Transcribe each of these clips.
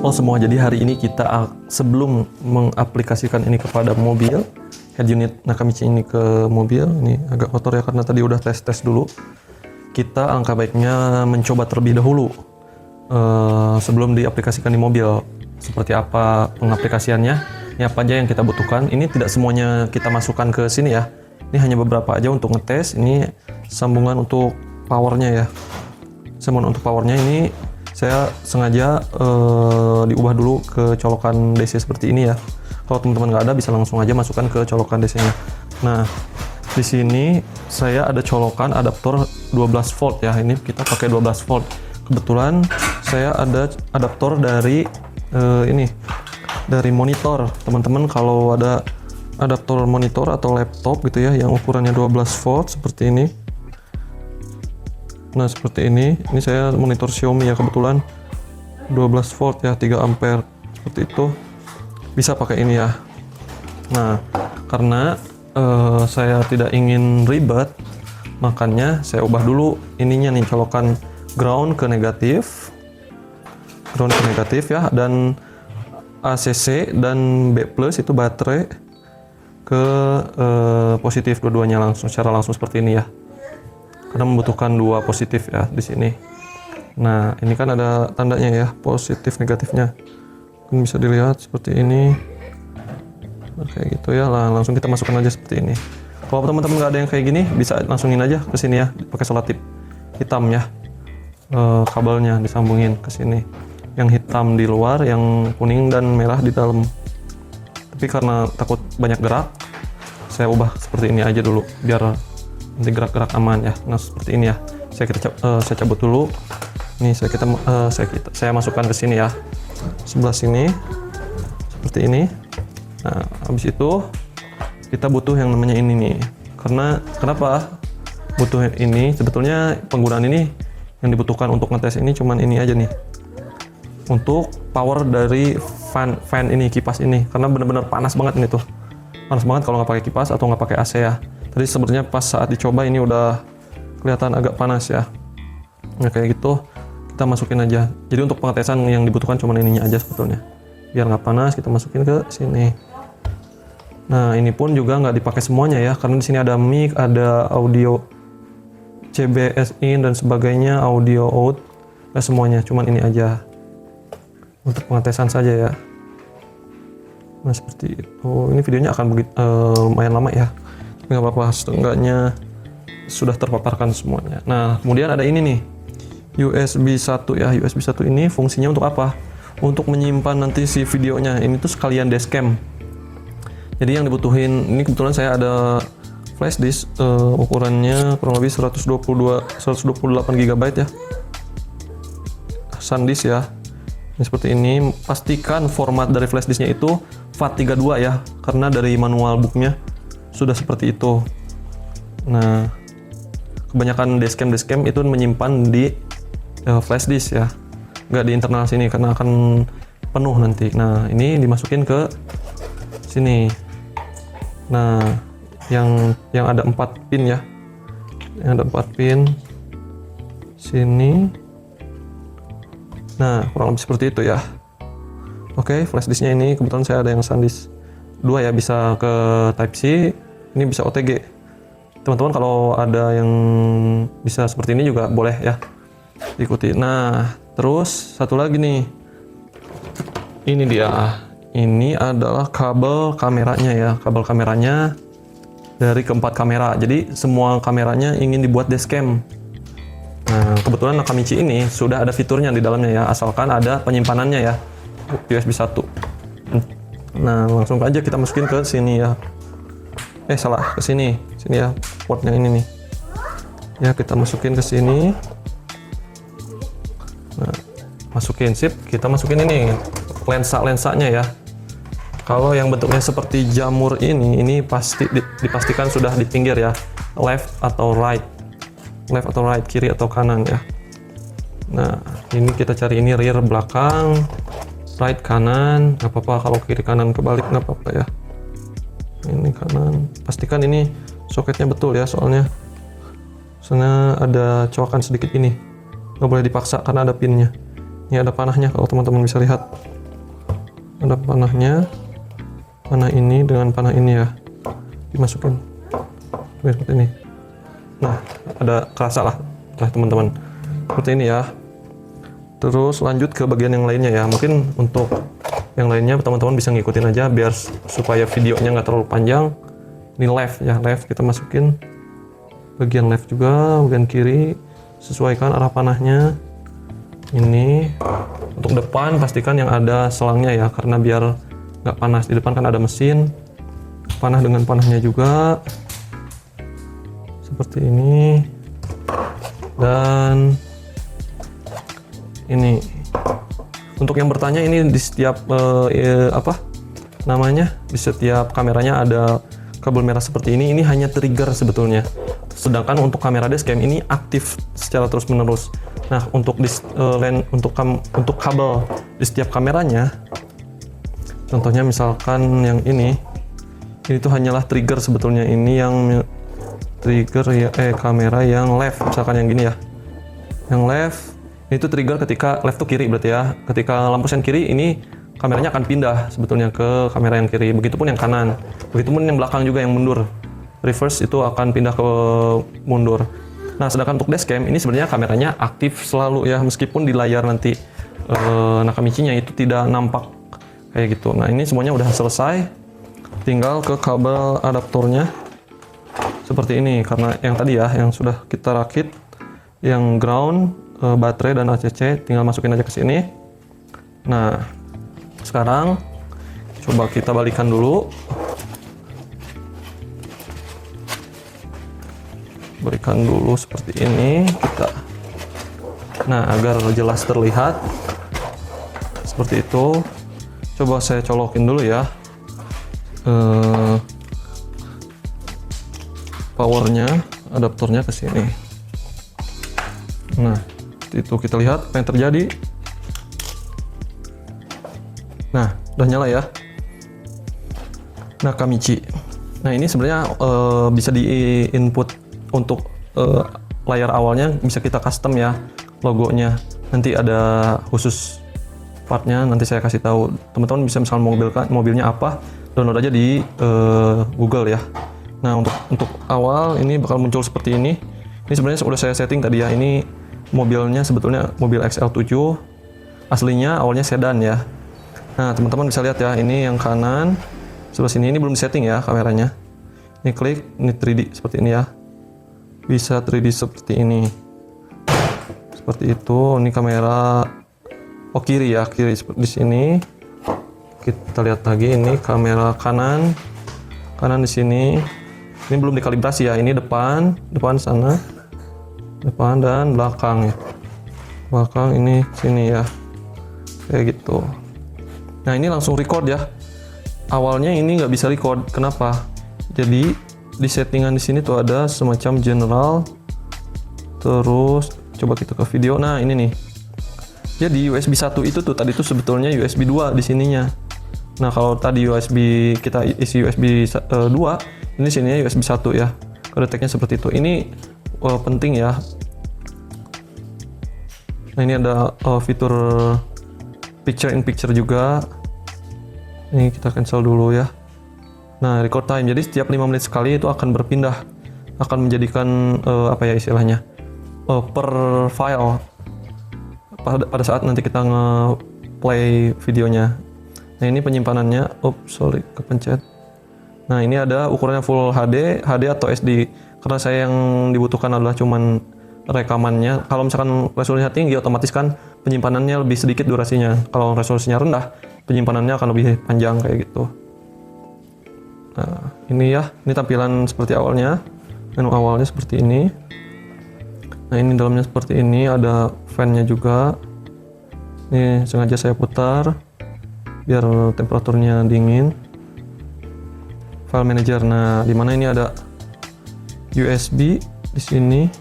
Oh semua, jadi hari ini kita sebelum mengaplikasikan ini kepada mobil, head unit Nakamichi ini ke mobil, ini agak kotor ya karena tadi udah tes dulu. Kita alangkah baiknya mencoba terlebih dahulu sebelum diaplikasikan di mobil. Seperti apa pengaplikasiannya, ini apa aja yang kita butuhkan. Ini tidak semuanya kita masukkan ke sini ya. Ini hanya beberapa aja untuk ngetes. Ini sambungan untuk powernya ya. Sambungan untuk powernya ini saya sengaja diubah dulu ke colokan DC seperti ini ya. Kalau teman-teman nggak ada bisa langsung aja masukkan ke colokan DC-nya. Nah, di sini saya ada colokan adaptor 12 volt ya. Ini kita pakai 12 volt. Kebetulan saya ada adaptor dari dari monitor. Teman-teman kalau ada adaptor monitor atau laptop gitu ya yang ukurannya 12 volt seperti ini. Nah, seperti ini saya monitor Xiaomi ya, kebetulan 12 volt ya, 3 ampere seperti itu. Bisa pakai ini ya. Nah, karena saya tidak ingin ribet, makanya saya ubah dulu ininya nih, colokan ground ke negatif ya, dan ACC dan B+ itu baterai ke positif dua-duanya secara langsung seperti ini ya. Karena membutuhkan 2 positif ya di sini. Nah, ini kan ada tandanya ya, positif negatifnya. Ini bisa dilihat seperti ini. Kayak gitu ya, langsung kita masukkan aja seperti ini. Kalau teman-teman nggak ada yang kayak gini, bisa langsungin aja ke sini ya, pakai selotip hitam ya. Kabelnya disambungin ke sini. Yang hitam di luar, yang kuning dan merah di dalam. Tapi karena takut banyak gerak, saya ubah seperti ini aja dulu biar nanti gerak-gerak aman ya. Nah, seperti ini ya. Saya cabut dulu. Ini saya masukkan ke sini ya. Sebelah sini seperti ini. Nah, habis itu kita butuh yang namanya ini nih. Karena kenapa butuh ini? Sebetulnya penggunaan ini yang dibutuhkan untuk ngetes ini cuman ini aja nih. Untuk power dari fan ini, kipas ini, karena benar-benar panas banget ini tuh. Panas banget kalau nggak pakai kipas atau nggak pakai AC ya. Tadi sebenarnya pas saat dicoba ini udah kelihatan agak panas ya. Nah, kayak gitu kita masukin aja. Jadi untuk pengetesan yang dibutuhkan cuma ininya aja sebetulnya. Biar nggak panas kita masukin ke sini. Nah, ini pun juga nggak dipakai semuanya ya, karena di sini ada mic, ada audio CBS in dan sebagainya, audio out, nggak semuanya, cuman ini aja untuk pengetesan saja ya. Nah, seperti itu. Ini videonya akan lumayan lama ya, tapi nggak apa-apa, setengahnya sudah terpaparkan semuanya. Nah, kemudian ada ini nih, USB 1 ya. USB 1 ini fungsinya untuk apa? Untuk menyimpan nanti si videonya. Ini tuh sekalian dashcam. Jadi yang dibutuhin, ini kebetulan saya ada flash disk ukurannya kurang lebih 128 GB ya. SanDisk ya. Ini seperti ini. Pastikan format dari flash disknya itu FAT32 ya, karena dari manual booknya sudah seperti itu. Nah, kebanyakan dashcam itu menyimpan di flash disk ya, nggak di internal sini karena akan penuh nanti. Nah, ini dimasukin ke sini. Nah, yang ada 4 pin ya, yang ada 4 pin sini. Nah, kurang lebih seperti itu ya. Oke, flash disknya ini kebetulan saya ada yang SanDisk 2 ya, bisa ke Type C, ini bisa OTG. Teman-teman kalau ada yang bisa seperti ini juga boleh ya, ikuti. Nah, terus satu lagi nih, ini dia. Ini adalah kabel kameranya ya, kabel kameranya dari keempat kamera. Jadi semua kameranya ingin dibuat dashcam. Nah, kebetulan Nakamichi ini sudah ada fiturnya di dalamnya ya, asalkan ada penyimpanannya ya, USB 1. Nah, langsung aja kita masukin ke sini ya. Salah, ke sini ya, port yang ini nih. Ya, kita masukin ke sini. Nah, masukin sip, kita masukin ini lensanya ya. Kalau yang bentuknya seperti jamur ini pasti dipastikan sudah di pinggir ya, left atau right, kiri atau kanan ya. Nah, ini kita cari ini rear belakang, right kanan, nggak apa-apa, kalau kiri kanan kebalik nggak apa-apa ya. Ini kanan, pastikan ini soketnya betul ya, soalnya ada coakan sedikit ini, nggak boleh dipaksa karena ada pinnya. Ini ada panahnya kalau teman-teman bisa lihat. ada panahnya, panah ini dengan panah ini ya, dimasukin seperti ini. Nah, ada kerasa lah teman-teman, seperti ini ya. Terus lanjut ke bagian yang lainnya ya. Mungkin untuk yang lainnya teman-teman bisa ngikutin aja biar supaya videonya nggak terlalu panjang. Ini left ya, left kita masukin bagian left juga, bagian kiri sesuaikan arah panahnya. Ini untuk depan pastikan yang ada selangnya ya, karena biar nggak panas. Di depan kan ada mesin, panah dengan panahnya juga seperti ini. Dan ini untuk yang bertanya, ini di setiap di setiap kameranya ada kabel merah seperti ini. Ini hanya trigger sebetulnya. Sedangkan untuk kamera dashcam ini aktif secara terus menerus. Nah, untuk untuk kabel di setiap kameranya, contohnya misalkan yang ini tuh hanyalah trigger sebetulnya. Ini yang trigger ya, kamera yang left, misalkan yang gini ya, yang left. Itu trigger ketika left tuh kiri berarti ya. Ketika lampu sen kiri, ini kameranya akan pindah sebetulnya ke kamera yang kiri. Begitupun yang kanan. Begitupun yang belakang juga yang mundur. Reverse itu akan pindah ke mundur. Nah, sedangkan untuk dashcam ini sebenarnya kameranya aktif selalu ya, meskipun di layar nanti Nakamichi-nya itu tidak nampak kayak gitu. Nah, ini semuanya udah selesai. Tinggal ke kabel adaptornya seperti ini, karena yang tadi ya yang sudah kita rakit, yang ground, baterai dan ACC tinggal masukin aja ke sini. Nah, sekarang coba kita balikan dulu. Berikan dulu seperti ini kita. Nah, agar jelas terlihat seperti itu. Coba saya colokin dulu ya. Powernya, adaptornya ke sini. Nah, itu kita lihat apa yang terjadi. Nah, udah nyala ya. Nakamichi. Nah, ini sebenarnya bisa di input untuk layar awalnya, bisa kita custom ya logonya. Nanti ada khusus partnya, nanti saya kasih tahu. Teman-teman bisa misalnya mobilnya apa, download aja di Google ya. Nah, untuk awal ini bakal muncul seperti ini. Ini sebenarnya sudah saya setting tadi ya. Ini mobilnya sebetulnya mobil XL7. Aslinya awalnya sedan ya. Nah, teman-teman bisa lihat ya, ini yang kanan sebelah sini, ini belum disetting ya kameranya. Ini klik, ini 3D seperti ini ya. Bisa 3D seperti ini. Seperti itu. Ini kamera kiri ya, kiri di sini. Kita lihat lagi, ini kamera kanan. Kanan di sini. Ini belum dikalibrasi ya. Ini depan sana. Depan dan belakang ya. Belakang ini sini ya. Kayak gitu. Nah, ini langsung record ya. Awalnya ini nggak bisa record. Kenapa? Jadi di settingan di sini tuh ada semacam general. Terus coba kita ke video. Nah, ini nih. Jadi USB 1 itu tuh tadi tuh sebetulnya USB 2 di sininya. Nah, kalau tadi kita isi USB 2, ini sininya USB 1 ya. Kedeteknya seperti itu. Ini penting ya. Nah, ini ada fitur picture in picture juga. Ini kita cancel dulu ya. Nah, record time. Jadi setiap 5 menit sekali itu akan berpindah. Akan menjadikan apa ya istilahnya? Per file. Pada saat nanti kita nge-play videonya. Nah, ini penyimpanannya. Sorry, kepencet. Nah, ini ada ukurannya Full HD, HD atau SD. Karena saya yang dibutuhkan adalah cuman rekamannya. Kalau misalkan resolusinya tinggi, otomatis kan penyimpanannya lebih sedikit durasinya. Kalau resolusinya rendah, penyimpanannya akan lebih panjang kayak gitu. Nah, ini ya, ini tampilan seperti awalnya. Menu awalnya seperti ini. Nah, ini dalamnya seperti ini, ada fan-nya juga. Ini sengaja saya putar biar temperaturnya dingin. File manager. Nah, di mana ini ada USB di sini.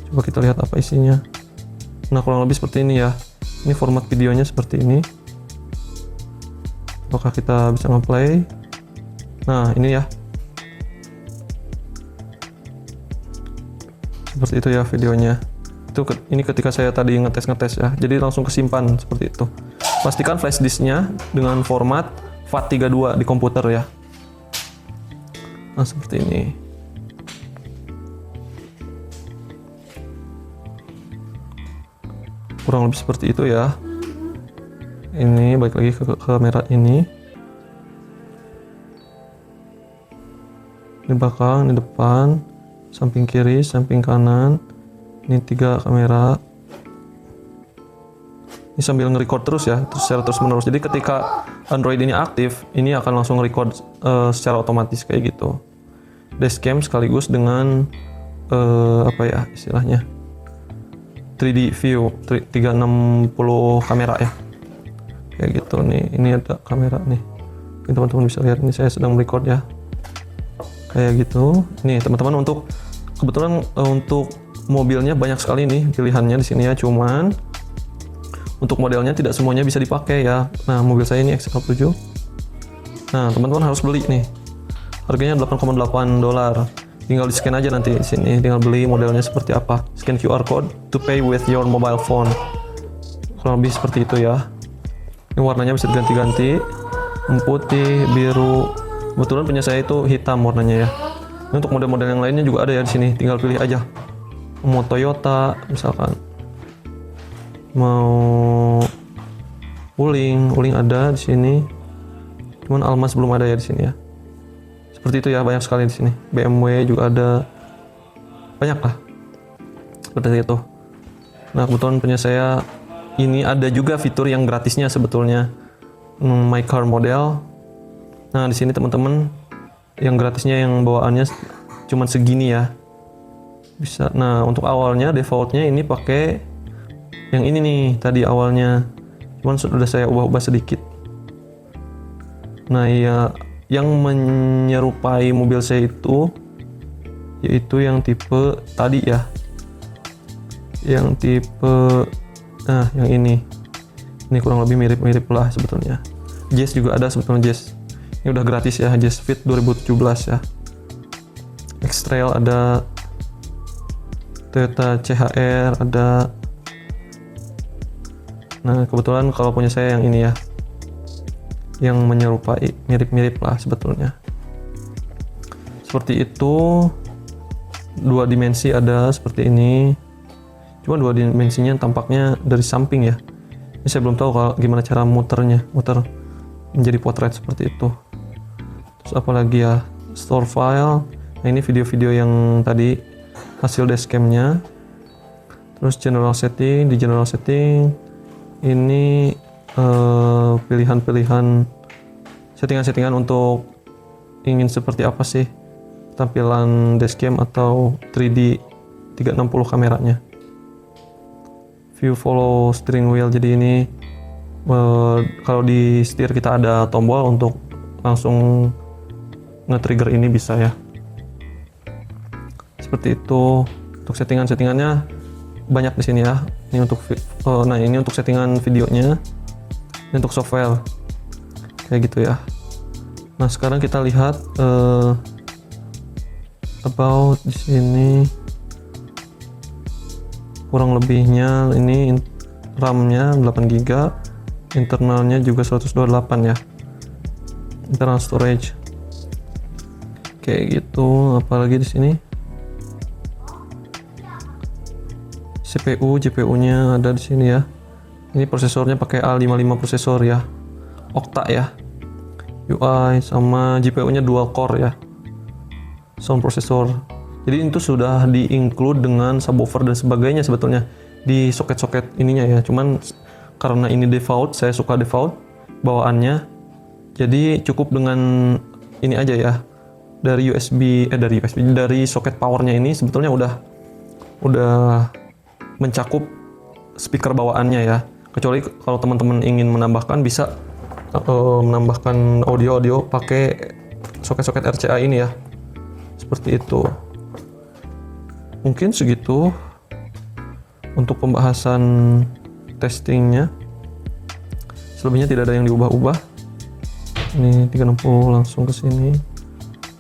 Coba kita lihat apa isinya. Nah, kurang lebih seperti ini ya. Ini format videonya seperti ini. Apakah kita bisa nge-play? Nah, ini ya. Seperti itu ya videonya. Ini ketika saya tadi ngetes ya, jadi langsung kesimpan seperti itu. Pastikan flash disknya dengan format FAT32 di komputer ya. Nah seperti ini. Kurang lebih seperti itu ya. Ini balik lagi ke kamera ini. Ini belakang, ini depan, samping kiri, samping kanan. Ini 3 kamera. Ini sambil nge-record terus ya, secara terus menerus. Jadi ketika Android ini aktif, ini akan langsung record secara otomatis kayak gitu. Dashcam sekaligus dengan apa ya istilahnya, 3D view, 360 kamera ya. Kayak gitu nih. Ini ada kamera nih. Ini teman-teman bisa lihat, ini saya sedang record ya. Kayak gitu. Nih teman-teman, untuk kebetulan untuk mobilnya banyak sekali nih pilihannya di sini ya. Cuman untuk modelnya tidak semuanya bisa dipakai ya. Nah, mobil saya ini XL7. Nah, teman-teman harus beli nih. Harganya $8,8. Tinggal di scan aja nanti di sini. Tinggal beli modelnya seperti apa. Scan QR code to pay with your mobile phone. Kurang lebih seperti itu ya. Ini warnanya bisa diganti-ganti. Putih, biru. Kebetulan punya saya itu hitam warnanya ya. Ini untuk model-model yang lainnya juga ada ya di sini. Tinggal pilih aja. Mau Toyota misalkan. Mau Wuling ada di sini. Cuman Almas belum ada ya di sini ya. Seperti itu ya, banyak sekali di sini. BMW juga ada. Banyak lah. Seperti itu. Nah, kebetulan punya saya ini ada juga fitur yang gratisnya sebetulnya. My Car model. Nah, di sini teman-teman yang gratisnya yang bawaannya cuman segini ya. Bisa. Nah, untuk awalnya defaultnya ini pakai yang ini nih tadi awalnya, cuman sudah saya ubah-ubah sedikit. Nah iya, yang menyerupai mobil saya itu yaitu yang tipe tadi ya, yang tipe yang ini kurang lebih mirip-mirip lah sebetulnya. Jazz juga ada sebetulnya. Jazz ini udah gratis ya, Jazz Fit 2017 ya. X-Trail ada, Toyota CHR ada. Nah kebetulan kalau punya saya yang ini ya, yang menyerupai, mirip-mirip lah sebetulnya. Seperti itu. 2 dimensi ada seperti ini. Cuma 2 dimensinya tampaknya dari samping ya. Ini saya belum tahu kalau gimana cara muter menjadi potret seperti itu. Terus apa lagi ya? Store file. Nah ini video-video yang tadi hasil dashcamnya. Terus general setting, di general setting ini pilihan-pilihan settingan-settingan untuk ingin seperti apa sih tampilan dashcam atau 3D 360 kameranya. View follow steering wheel, jadi ini kalau di setir kita ada tombol untuk langsung nge-trigger ini bisa ya. Seperti itu. Untuk settingan-settingannya banyak di sini ya. Ini untuk ini untuk settingan videonya. Ini untuk software. Kayak gitu ya. Nah, sekarang kita lihat about di sini. Kurang lebihnya ini RAM-nya 8GB, internalnya juga 128 ya. Internal storage. Kayak gitu. Apalagi di sini? CPU, GPU-nya ada di sini ya. Ini prosesornya pakai A55 prosesor ya. Octa ya. UI sama GPU-nya dual core ya. Sound processor. Jadi itu sudah di-include dengan subwoofer dan sebagainya sebetulnya di soket-soket ininya ya. Cuman karena ini default, saya suka default bawaannya. Jadi cukup dengan ini aja ya. Dari soket powernya ini sebetulnya udah mencakup speaker bawaannya ya. Kecuali kalau teman-teman ingin menambahkan, bisa menambahkan audio pakai soket-soket RCA ini ya. Seperti itu. Mungkin segitu untuk pembahasan testingnya. Selebihnya tidak ada yang diubah-ubah. Ini 360 langsung ke sini.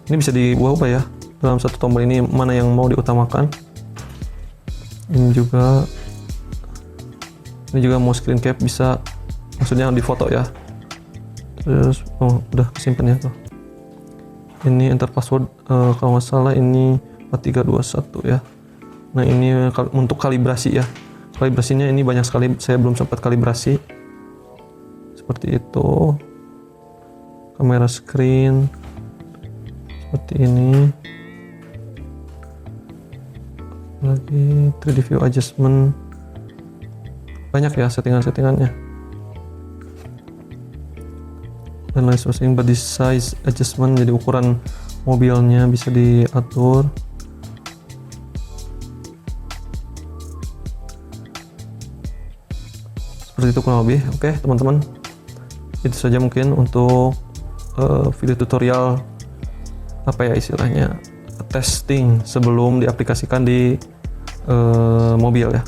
Ini bisa diubah-ubah ya. Dalam satu tombol ini mana yang mau diutamakan. Ini juga mau screen cap bisa, maksudnya di foto ya. Terus udah kesimpan ya tuh. Ini enter password, kalau nggak salah ini 4321 ya. Nah ini untuk kalibrasi ya. Kalibrasinya ini banyak sekali, saya belum sempat kalibrasi. Seperti itu. Kamera screen seperti ini. Lagi 3D view adjustment, banyak ya settingannya. Dan lain sebagainya. Body size adjustment, jadi ukuran mobilnya bisa diatur. Seperti itu kurang lebih. Oke teman-teman, itu saja mungkin untuk video tutorial apa ya istilahnya, testing sebelum diaplikasikan di mobil ya.